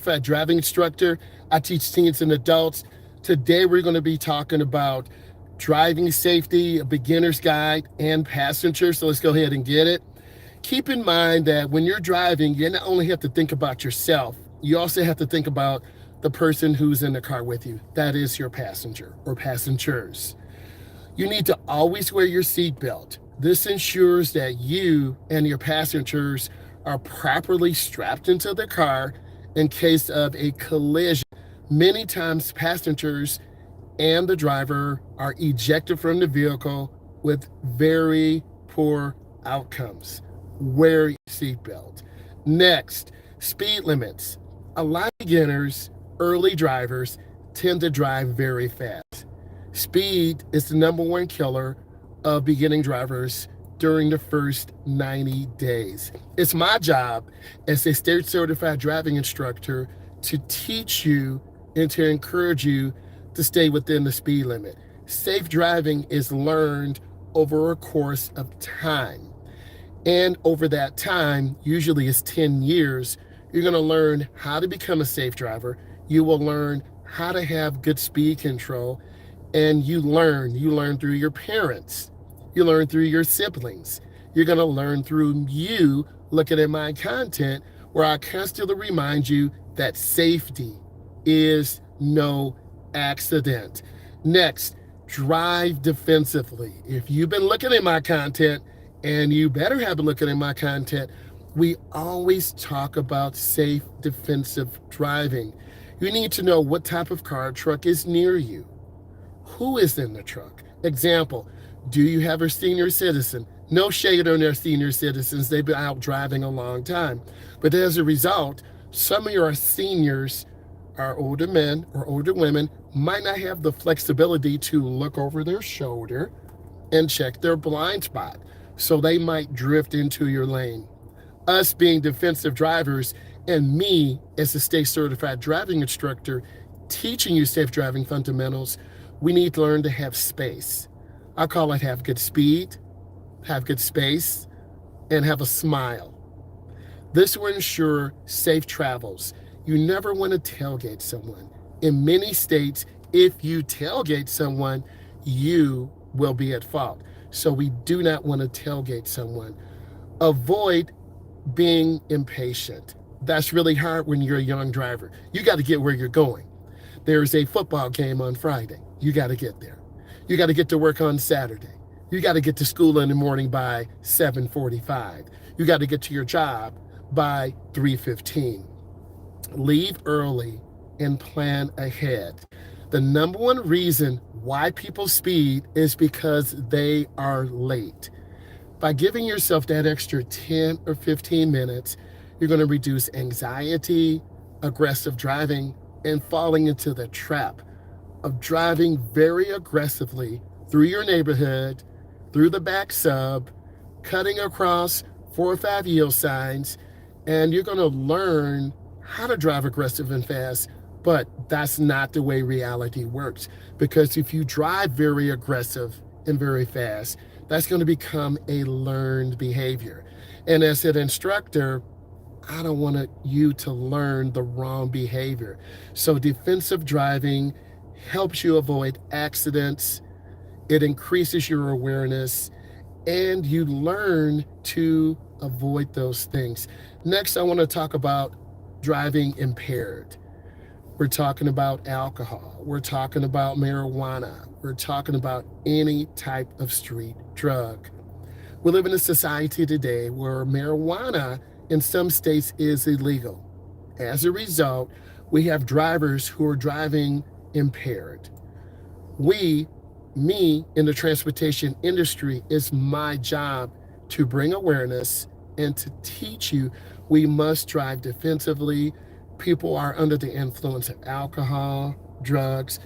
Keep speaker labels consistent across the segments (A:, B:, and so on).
A: certified driving instructor. I teach teens and adults. Today, we're going to be talking about driving safety, a beginner's guide, and passenger. So let's go ahead and get it. Keep in mind that when you're driving, you not only have to think about yourself, you also have to think about the person who's in the car with you. That is your passenger or passengers. You need to always wear your seatbelt. This ensures that you and your passengers are properly strapped into the car in case of a collision. Many times, passengers and the driver are ejected from the vehicle with very poor outcomes. Wear your seatbelt. Next, speed limits. A lot of beginners, early drivers, tend to drive very fast. Speed is the number one killer of beginning drivers during the first 90 days. It's my job as a state certified driving instructor to teach you and to encourage you to stay within the speed limit. Safe driving is learned over a course of time. And over that time, usually it's 10 years, you're going to learn how to become a safe driver. You will learn how to have good speed control. And you learn through your parents. You learn through your siblings. You're going to learn through you looking at my content where I constantly remind you that safety is no accident. Next, drive defensively. If you've been looking at my content, and you better have been looking at my content, we always talk about safe defensive driving. You need to know what type of car or truck is near you. Who is in the truck? Example, do you have a senior citizen? No shade on their senior citizens. They've been out driving a long time. But as a result, some of your seniors, our older men or older women, might not have the flexibility to look over their shoulder and check their blind spot. So they might drift into your lane. Us being defensive drivers and me as a state certified driving instructor teaching you safe driving fundamentals, we need to learn to have space. I call it have good speed, have good space, and have a smile. This will ensure safe travels. You never want to tailgate someone. In many states, if you tailgate someone, you will be at fault. So we do not want to tailgate someone. Avoid being impatient. That's really hard when you're a young driver. You got to get where you're going. There's a football game on Friday. You got to get there. You got to get to work on Saturday. You got to get to school in the morning by 7:45. You got to get to your job by 3:15. Leave early and plan ahead. The number one reason why people speed is because they are late. By giving yourself that extra 10 or 15 minutes, you're going to reduce anxiety, aggressive driving, and falling into the trap of driving very aggressively through your neighborhood, through the back sub, cutting across 4 or 5 yield signs, and you're going to learn how to drive aggressive and fast. But that's not the way reality works. Because if you drive very aggressive and very fast, that's going to become a learned behavior. And as an instructor, I don't want you to learn the wrong behavior. So defensive driving helps you avoid accidents. It increases your awareness and you learn to avoid those things. Next, I want to talk about driving impaired. We're talking about alcohol. We're talking about marijuana. We're talking about any type of street drug. We live in a society today where marijuana in some states is illegal. As a result, we have drivers who are driving impaired. Me in the transportation industry, it's my job to bring awareness and to teach you we must drive defensively. People are under the influence of alcohol, drugs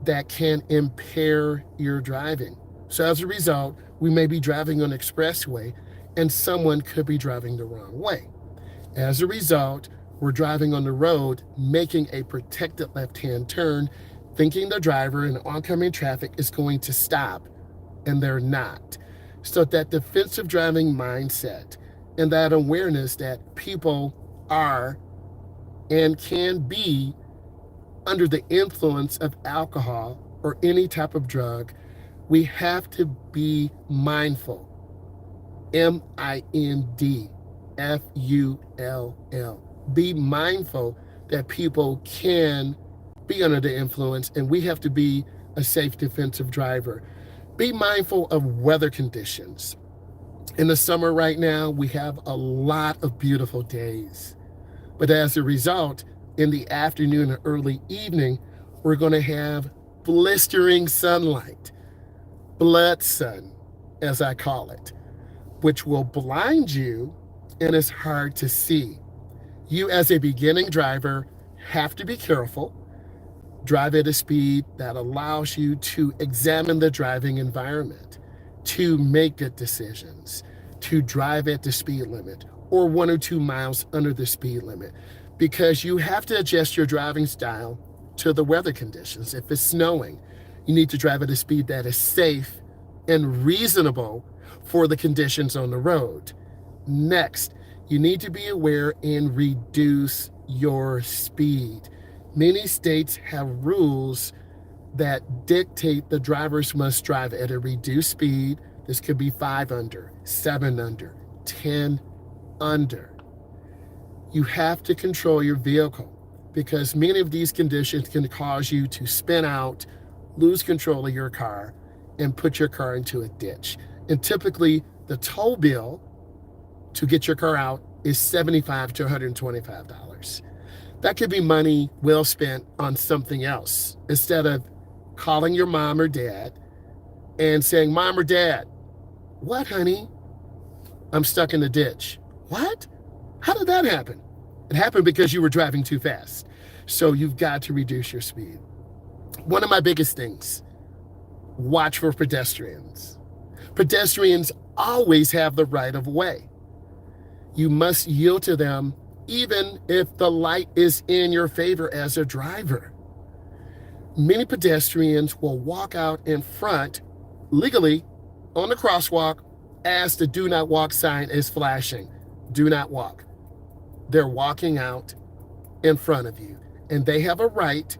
A: that can impair your driving. So as a result, we may be driving on an expressway and someone could be driving the wrong way. As a result, we're driving on the road, making a protected left-hand turn, thinking the driver in oncoming traffic is going to stop, and they're not. So that defensive driving mindset and that awareness that people are and can be under the influence of alcohol or any type of drug, we have to be mindful. MINDFULL. Be mindful that people can be under the influence, and we have to be a safe defensive driver. Be mindful of weather conditions. In the summer right now, we have a lot of beautiful days. But as a result, in the afternoon and early evening, we're going to have blistering sunlight, blood sun, as I call it, which will blind you and is hard to see. You, as a beginning driver, have to be careful. Drive at a speed that allows you to examine the driving environment, to make good decisions, to drive at the speed limit or 1 or 2 miles under the speed limit, because you have to adjust your driving style to the weather conditions. If it's snowing, you need to drive at a speed that is safe and reasonable for the conditions on the road. Next, you need to be aware and reduce your speed. Many states have rules that dictate the drivers must drive at a reduced speed. This could be 5 under, 7 under, 10 under. You have to control your vehicle because many of these conditions can cause you to spin out, lose control of your car, and put your car into a ditch. And typically, the toll bill to get your car out is $75 to $125. That could be money well spent on something else instead of calling your mom or dad and saying, "Mom or Dad, what, honey? I'm stuck in the ditch." What? How did that happen? It happened because you were driving too fast. So you've got to reduce your speed. One of my biggest things, watch for pedestrians. Pedestrians always have the right of way. You must yield to them even if the light is in your favor as a driver. Many pedestrians will walk out in front legally on the crosswalk as the do not walk sign is flashing. Do not walk. They're walking out in front of you, and they have a right,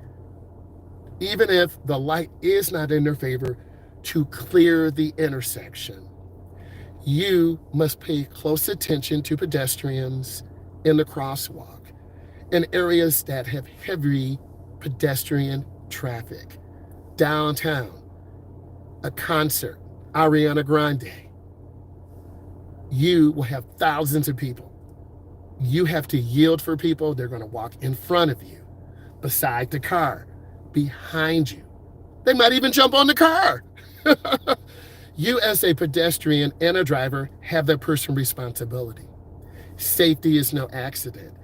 A: even if the light is not in their favor, to clear the intersection. You must pay close attention to pedestrians in the crosswalk in areas that have heavy pedestrian traffic. Downtown, a concert, Ariana Grande. You will have thousands of people. You have to yield for people. They're going to walk in front of you, beside the car, behind you. They might even jump on the car. You, as a pedestrian and a driver, have that personal responsibility. Safety is no accident.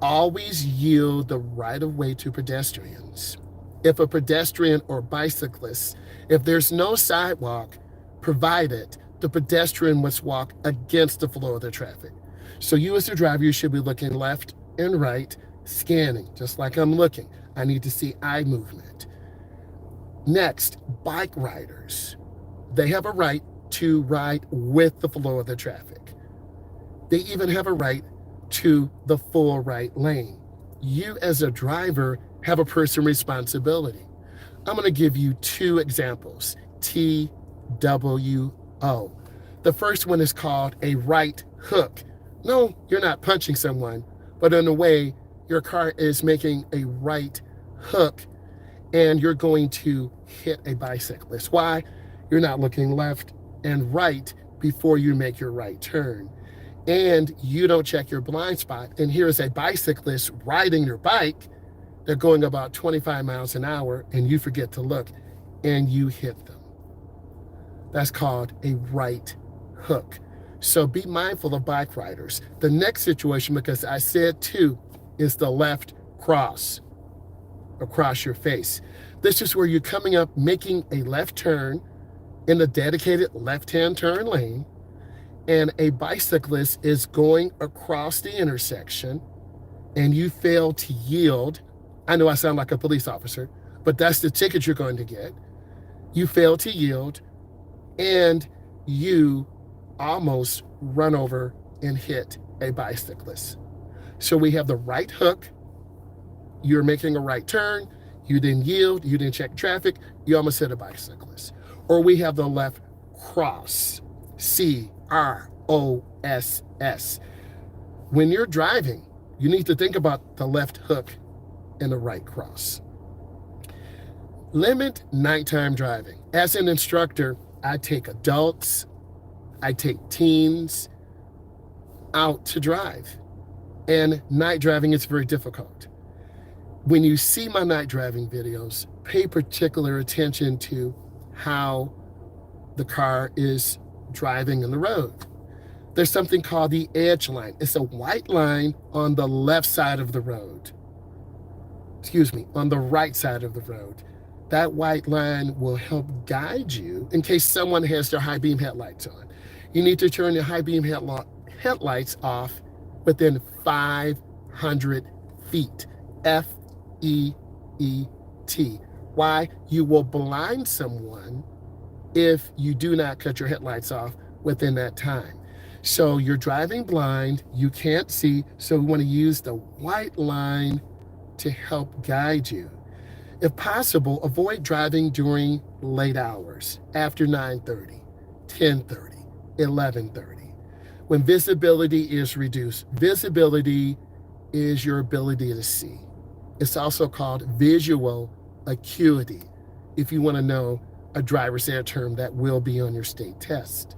A: Always yield the right of way to pedestrians. If a pedestrian or bicyclist, if there's no sidewalk provided, the pedestrian must walk against the flow of the traffic. So you, as a driver, you should be looking left and right, scanning, just like I'm looking. I need to see eye movement. Next, bike riders. They have a right to ride with the flow of the traffic. They even have a right to the full right lane. You, as a driver, have a personal responsibility. I'm going to give you 2 examples. TWO. The first one is called a right hook. No, you're not punching someone, but in a way, your car is making a right hook and you're going to hit a bicyclist. Why? You're not looking left and right before you make your right turn. And you don't check your blind spot. And here's a bicyclist riding your bike. They're going about 25 miles an hour and you forget to look and you hit them. That's called a right hook. So be mindful of bike riders. The next situation, because I said 2, is the left cross across your face. This is where you're coming up, making a left turn in the dedicated left-hand turn lane, and a bicyclist is going across the intersection, and you fail to yield. I know I sound like a police officer, but that's the ticket you're going to get. You fail to yield, and you almost run over and hit a bicyclist. So we have the right hook You're making a right turn, you didn't yield, you didn't check traffic, you almost hit a bicyclist. Or we have the left cross, CROSS. When you're driving, you need to think about the left hook and the right cross. Limit nighttime driving. As an instructor, I take adults, I take teens out to drive. And night driving is very difficult. When you see my night driving videos, pay particular attention to how the car is driving on the road. There's something called the edge line. It's a white line on the left side of the road. On the right side of the road. That white line will help guide you in case someone has their high beam headlights on. You need to turn your high beam headlights off within 500 feet. FEET. Why? You will blind someone if you do not cut your headlights off within that time. So you're driving blind, you can't see, so we want to use the white line to help guide you. If possible, avoid driving during late hours, after 9:30, 10:30, 11:30, when visibility is reduced. Visibility is your ability to see. It's also called visual acuity, if you want to know a driver's ed term that will be on your state test.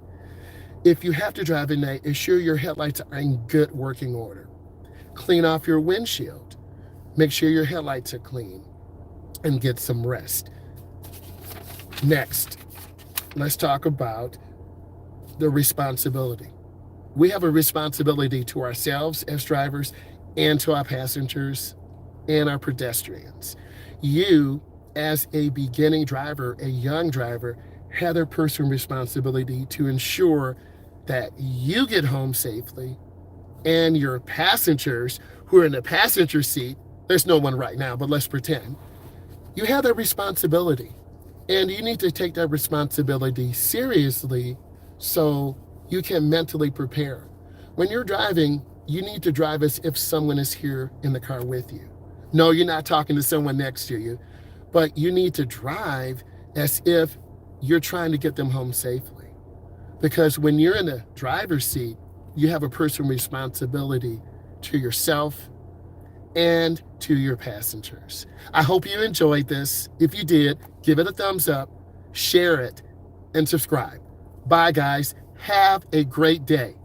A: If you have to drive at night, ensure your headlights are in good working order. Clean off your windshield. Make sure your headlights are clean and get some rest. Next, let's talk about the responsibility. We have a responsibility to ourselves as drivers and to our passengers and our pedestrians. You, as a beginning driver, a young driver, have a personal responsibility to ensure that you get home safely and your passengers who are in the passenger seat, there's no one right now, but let's pretend, you have that responsibility. And you need to take that responsibility seriously so you can mentally prepare. When you're driving, you need to drive as if someone is here in the car with you. No, you're not talking to someone next to you, but you need to drive as if you're trying to get them home safely. Because when you're in the driver's seat, you have a personal responsibility to yourself and to your passengers. I hope you enjoyed this. If you did, give it a thumbs up, share it, and subscribe. Bye, guys. Have a great day.